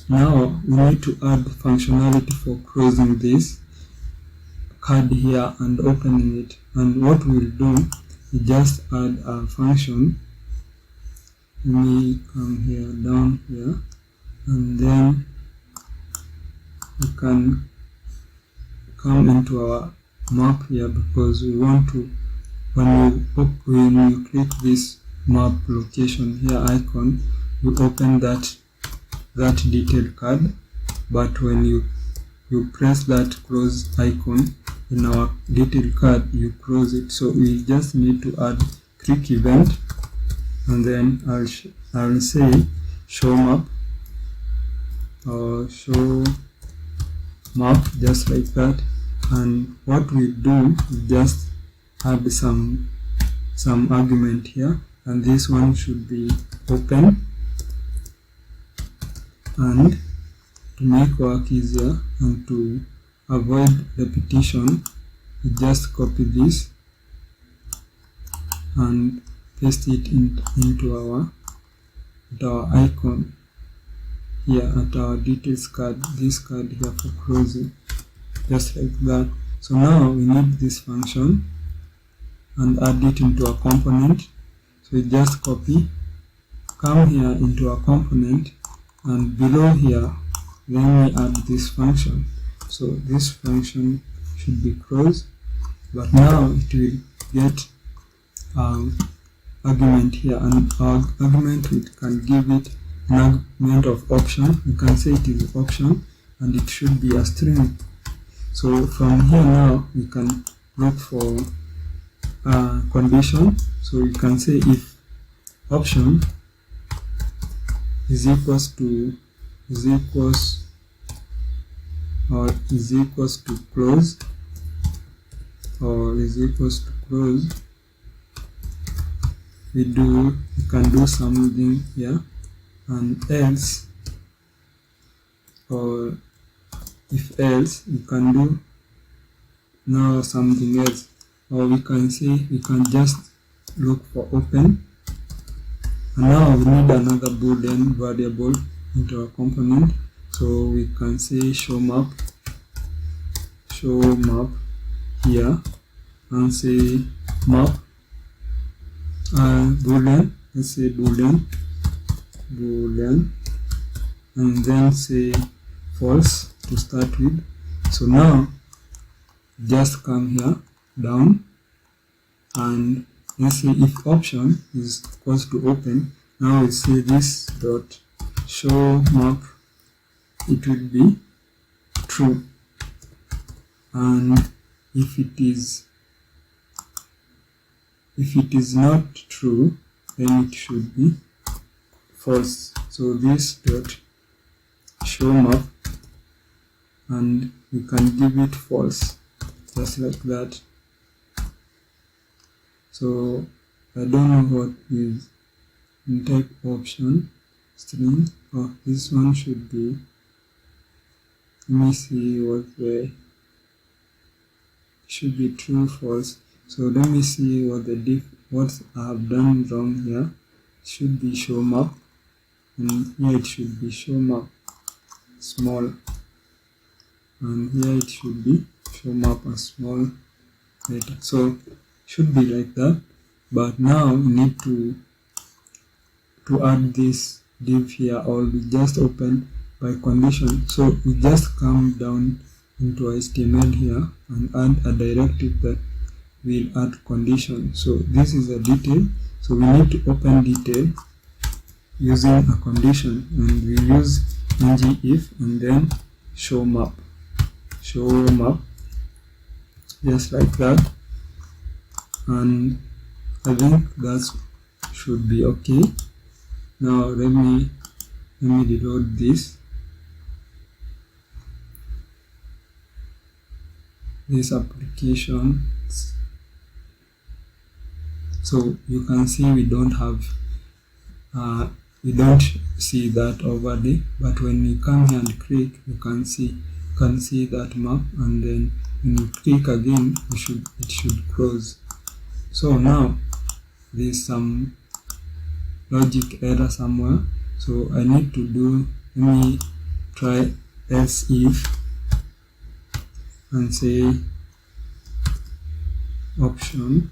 now we need to add functionality for closing this card here and opening it. And what we'll do, we just add a function. Let me come here, down here, and then we can come into our map here, because we want to, when you click this map location here icon, you open that detail card, but when you press that close icon in our detail card, you close it. So we just need to add click event, and then I'll say show map, or show map, just like that. And what we do is just add some argument here, and this one should be open. And to make work easier and to avoid repetition, we just copy this and paste it into our icon here at our details card, this card here for closing, just like that. So now we need this function and add it into a component. So we just copy, come here into a component, and below here then we add this function. So this function should be closed, but now it will get argument here, and our argument, we can give it an argument of option. You can say it is option, and it should be a string. So from here now we can look for condition. So you can say if option is equals to close, or is equals to close, we can do something here, and else, or if else, we can do now something else, or we can say we can just look for open. And now we need another boolean variable into our component, so we can say show map here, and say map boolean, let's say boolean, and then say false to start with. So now just come here down, and let's say if option is equals to open, now we say this dot show map, it will be true, and if it is not true, then it should be false. So this dot show map, and we can give it false, just like that. So I don't know what is in type option string. Oh, this one should be, let me see what the should be true, false. So let me see what I have done wrong here. It should be show map, and here it should be show map small, and here it should be show map a small letter. So should be like that. But now we need to add this div here, or we just open by condition. So we just come down into HTML here and add a directive that will add condition. So this is a detail, so we need to open detail using a condition, and we use ng if, and then show map, just like that. And I think that should be okay. Now let me reload this application. So you can see we don't have we don't see that overlay, but when you come here and click, you can see that map, and then when you click again, it should close. So now there's some logic error somewhere, so I need to do, let me try else if and say option,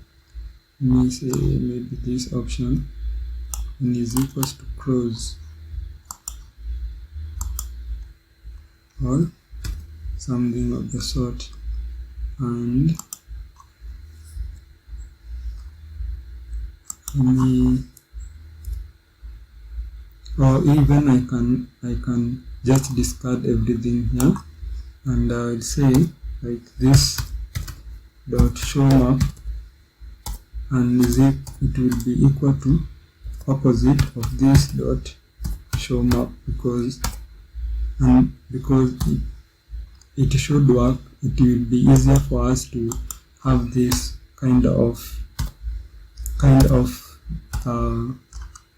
let me say maybe this option and is equals to close or something of the sort, and or even I can just discard everything here, and I will say like this dot show map, and it will be equal to opposite of this dot show map, because it should work. It will be easier for us to have this kind of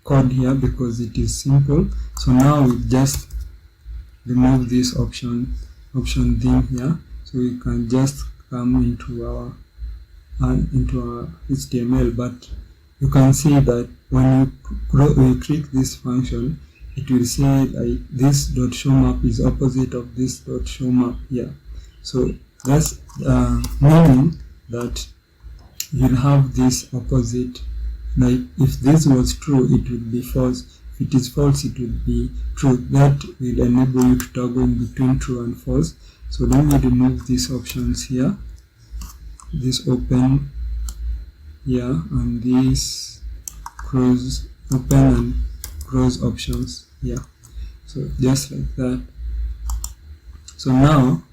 code here, because it is simple. So now we just remove this option thing here, so we can just come into our HTML. But you can see that when you click this function, it will say like this dot show map is opposite of this dot show map here. So that's meaning that you'll have this opposite. Like if this was true, it would be false. If it is false, it would be true. That will enable you to toggle in between true and false. So let me remove these options here, this open here, and this close, open and close options here. So just like that. So now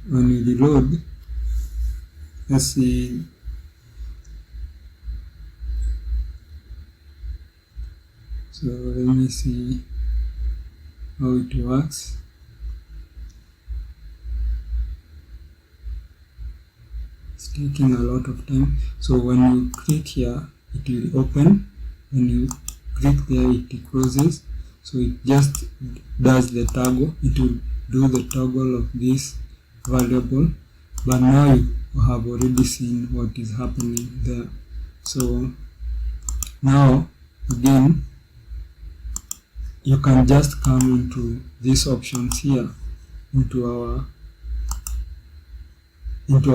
when we reload, let's see. So let me see how it works. It's taking a lot of time. So when you click here, it will open. When you click there, it closes. So it just does the toggle. It will do the toggle of this variable. But now you have already seen what is happening there. So now again, you can just come into these options here, into our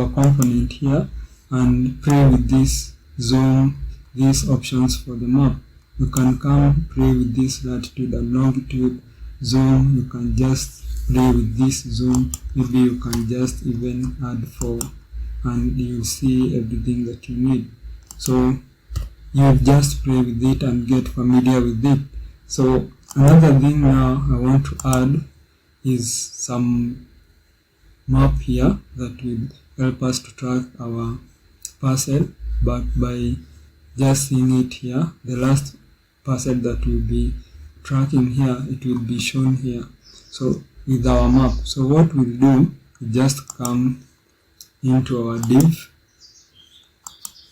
component here, and play with this zone, these options for the map. You can come play with this latitude and longitude zone. You can just play with this zone. Maybe you can just even add 4, and you see everything that you need. So you just play with it and get familiar with it. So another thing now I want to add is some map here that will help us to track our parcel, but by just seeing it here, the last parcel that will be tracking here, it will be shown here. So with our map, so what we'll do, we just come into our div.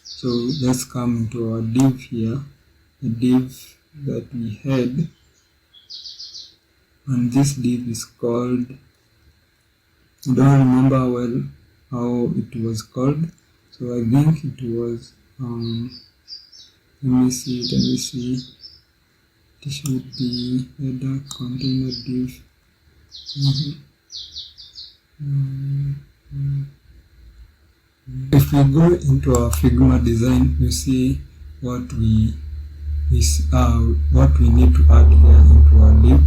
So let's come into our div here, the div that we had, and this div is called, I don't remember well how it was called, so I think it was let me see, it should be header container div. If we go into our Figma design, you see what we need to add here into our div.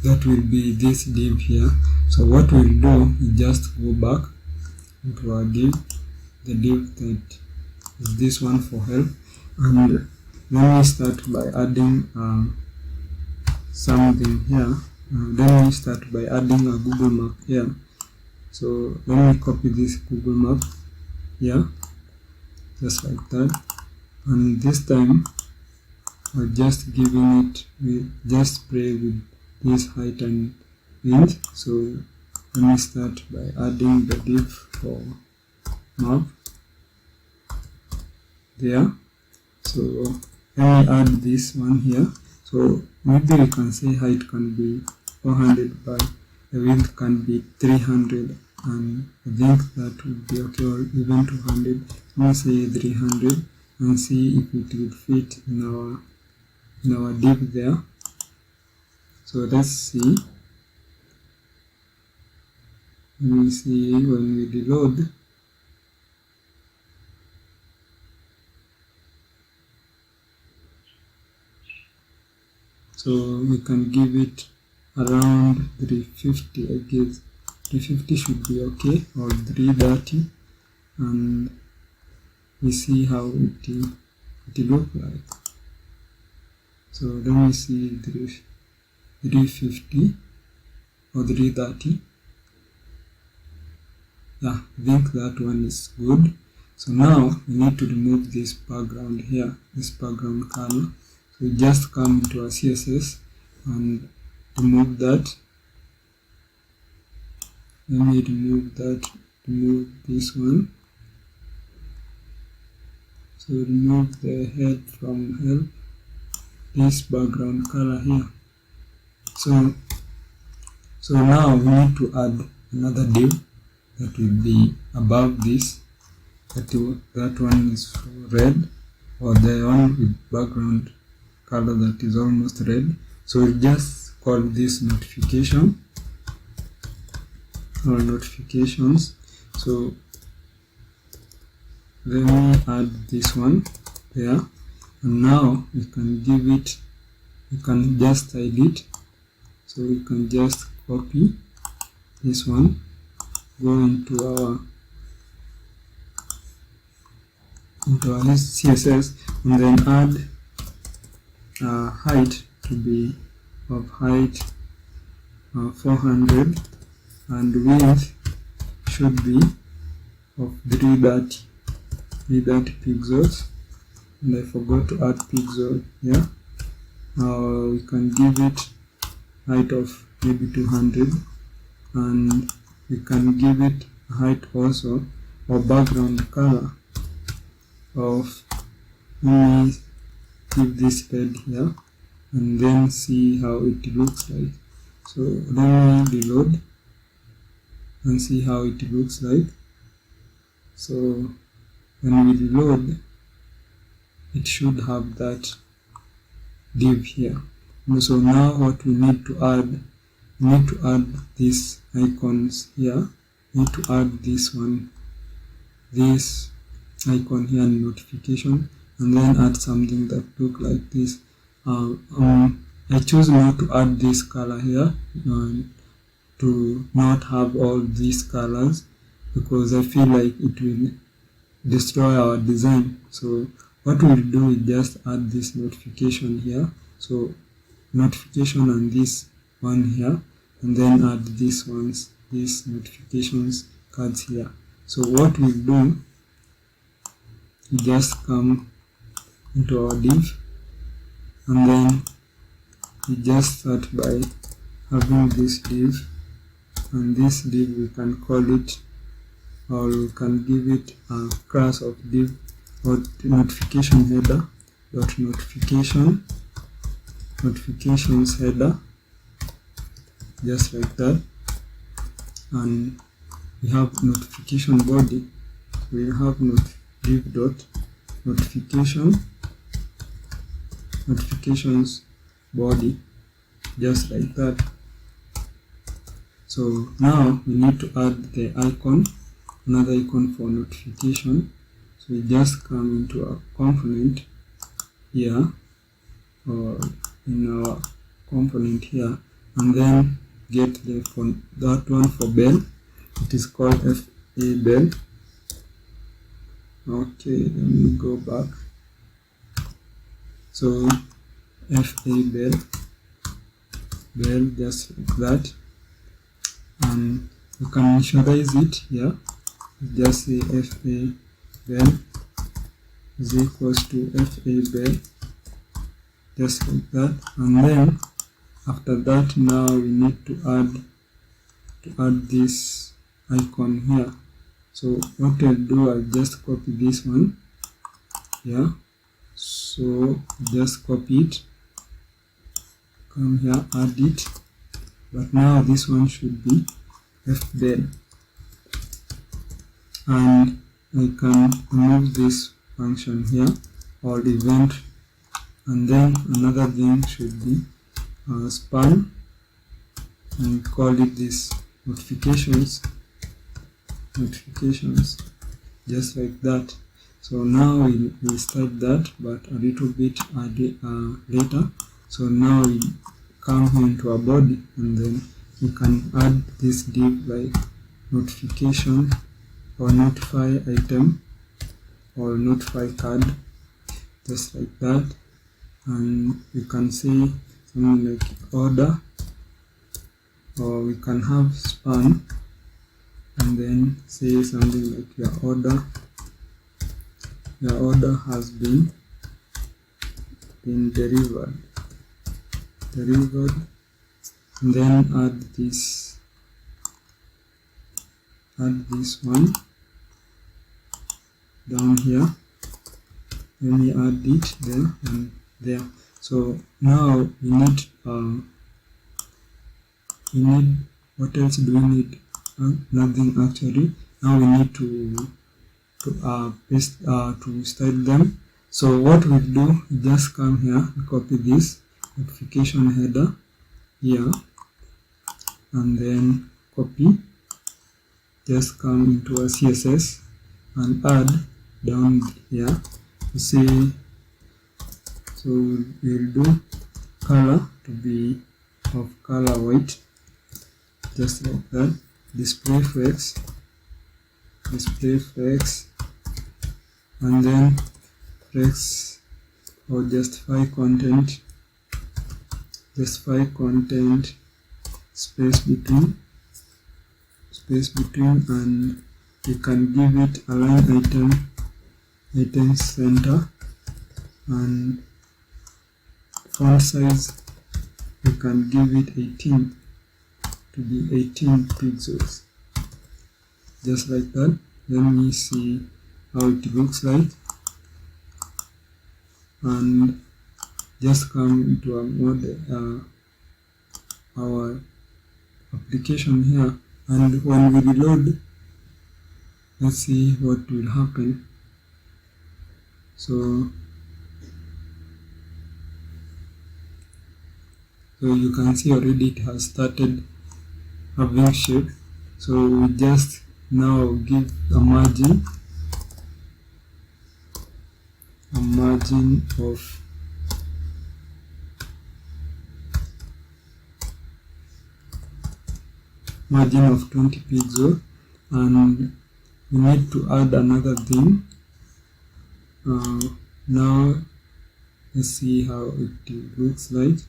That will be this div here. So what we'll do is just go back into our div, the div that is this one for help, and let me start by adding something here. Then we start by adding a Google map here. So let me copy this Google map here, just like that, and this time we're just giving it, we just spray with this height and width. So let me start by adding the div for map there. So let me add this one here. So maybe we can say height can be 400 by the width can be 300, and I think that would be okay, or even 200. Let's say 300 and see if it will fit in our div there. So let's see. We see when we reload. So we can give it around 350, I guess. 350 should be okay, or 330, and we see how it look like. So let me see 350 or 330. Yeah, I think that one is good. So now we need to remove this background here, this background color. So we just come into our CSS and remove that. Let me remove that, remove this one. So remove the head from help, this background color here. So now we need to add another div that will be above this. That one is red, or the one with background color that is almost red. So we just call this notification or notifications. So let me add this one there, and now we can give it, we can just style it. So we can just copy this one, go into our CSS, and then add height to be of height 400, and width should be of 330 pixels, and I forgot to add pixel here. We can give it height of maybe 200, and we can give it a height also, or background color of, let me give this red here, and then see how it looks like. So let me reload and see how it looks like. So when we reload, it should have that div here. So now what we need to add, we need to add these icons here. We need to add this one, this icon here, and notification, and then add something that look like this. I choose not to add this color here, to not have all these colors, because I feel like it will destroy our design. So what we'll do is just add this notification here. So notification and this one here, and then add these ones, these notifications cards here. So what we'll do, we just come into our div, and then we just start by having this div, and this div we can call it, or we can give it a class of div or notification header dot notifications header, just like that. And we have notification body, we have div dot notifications body, just like that. So now we need to add the icon, another icon for notification. So we just come into our component here, or in our component here, and then get that one for bell. It is called FA bell. Okay, let me go back. So FA bell, bell, just like that, and you can initialize it here. Just say fa bell is equals to fa bell, just like that. And then after that, now we need to add this icon here. So what I'll do, I'll just copy this one here. So just copy it, come here, add it, but now this one should be fbell, and I can remove this function here, or event, and then another thing should be span, and call it this notifications, just like that. So now we start that, but a little bit later. So now we come here into our body, and then we can add this div like notification, or notify item, or notify card, just like that. And we can say something like order, or we can have span, and then say something like your order has been delivered, and then add this one down here. Let me add it there and there. So now we need what else do we need? Nothing actually. Now we need to style them. So what we do, we just come here and copy this notification header here, and then copy, just come into our CSS and add down here. You see, so we'll do color to be of color white, just like that. Display flex, and then flex or justify content, space between, and you can give it align item center, and font size you can give it 18 to be 18 pixels, just like that. Let me see how it looks like, and just come into our application here, and when we reload, let's see what will happen. So you can see already it has started having shape. So we just now give a margin of 20 pixels, and we need to add another thing. Now let's see how it looks like.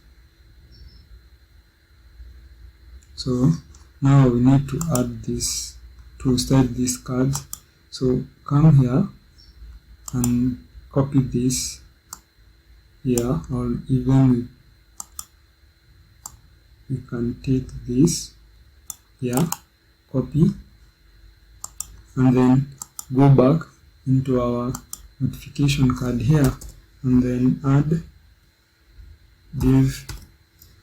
So now we need to add this to start these cards. So come here and copy this here, or even we can take this here, copy, and then go back into our notification card here, and then add div,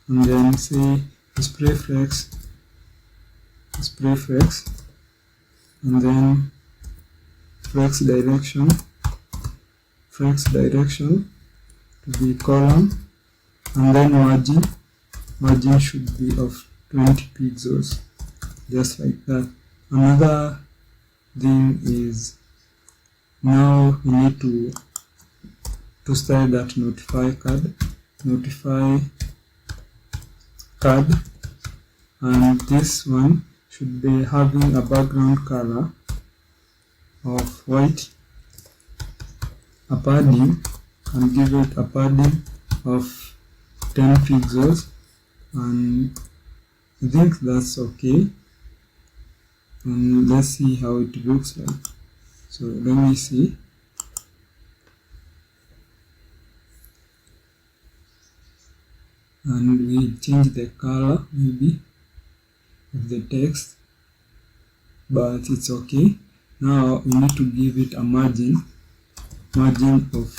and then say display flex, and then flex direction to be column, and then margin should be of 20 pixels, just like that. Another thing is, now we need to style that notify card, and this one should be having a background color of white, a padding, and give it a padding of 10 pixels, and I think that's okay. And let's see how it looks like. So let me see. And we change the color maybe of the text, but it's okay. Now we need to give it a margin of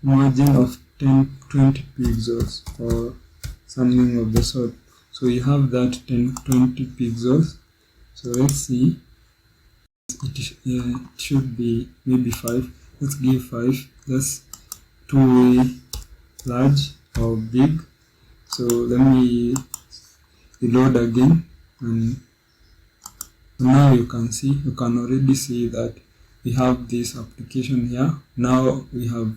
10-20 pixels or something of the sort. So we have that 10-20 pixels. So let's see. It should be maybe 5. Let's give 5. That's too large or big. So let me reload again, and now you can already see that we have this application here. Now we have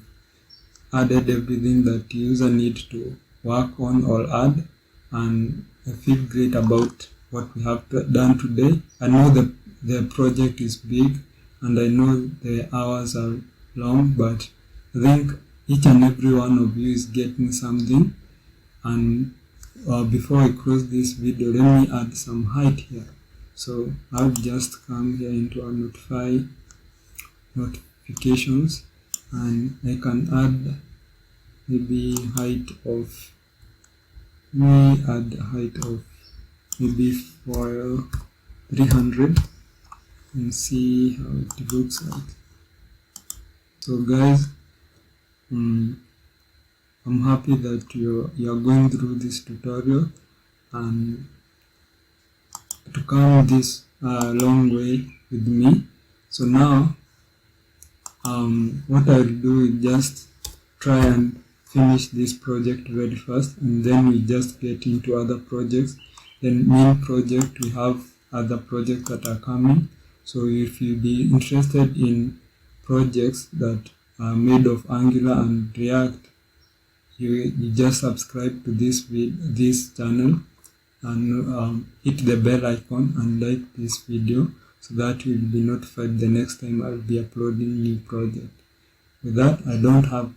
added everything that the user needs to work on or add, and I feel great about what we have done today. I know that the project is big and I know the hours are long, but I think each and every one of you is getting something. And before I close this video, let me add some height here. So I'll just come here into our notifications, and I can add maybe height of maybe for 300 and see how it looks like. So guys, I'm happy that you're going through this tutorial and to come this long way with me. So now what I'll do is just try and finish this project very fast, and then we just get into other projects. Then main project, we have other projects that are coming. So if you be interested in projects that are made of Angular and React, you just subscribe to this channel and hit the bell icon and like this video so that you will be notified the next time I'll be uploading new project. With that, I don't have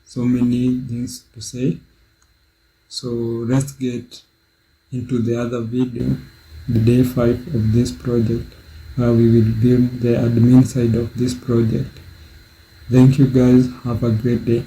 so many things to say, so let's get into the other video, the day 5 of this project, where we will build the admin side of this project. Thank you guys, have a great day.